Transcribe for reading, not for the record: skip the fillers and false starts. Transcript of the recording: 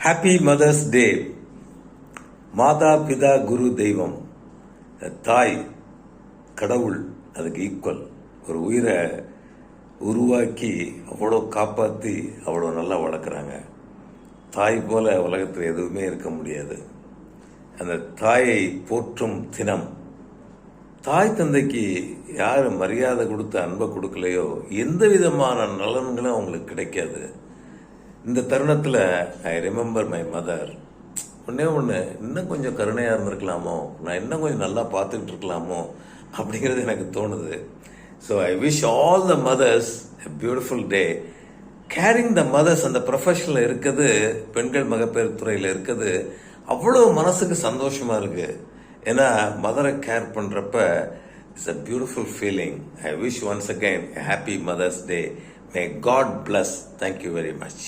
Happy mother's day. மாதா பிதா குரு தெய்வம், தாய் கடவுள், அதுக்கு ஈக்குவல். ஒரு உயிரை உருவாக்கி அவ்வளோ காப்பாற்றி அவ்வளோ நல்லா வளர்க்குறாங்க. தாய் போல உலகத்தில் எதுவுமே இருக்க முடியாது. அந்த தாயை போற்றும் தினம். தாய் தந்தைக்கு யார் மரியாதை கொடுத்து அன்பை கொடுக்கலையோ எந்த விதமான நலன்களும் அவங்களுக்கு கிடைக்காது. இந்த தருணத்தில் ஐ ரிமெம்பர் மை மதர். ஒன்றே ஒன்று, இன்னும் கொஞ்சம் கருணையாக இருந்திருக்கலாமோ, நான் இன்னும் கொஞ்சம் நல்லா பார்த்துக்கிட்டு இருக்கலாமோ அப்படிங்கிறது எனக்கு தோணுது. So I wish all the mothers a beautiful day. Caring the mothers அந்த ப்ரொஃபஷனில் இருக்குது, பெண்கள் மகப்பேறு துறையில் இருக்குது, அவ்வளோ மனசுக்கு சந்தோஷமாக இருக்குது. ஏன்னா மதரை கேர் பண்ணுறப்ப it's a beautiful feeling. I wish once again a happy Mother's Day. May God bless. Thank you very much.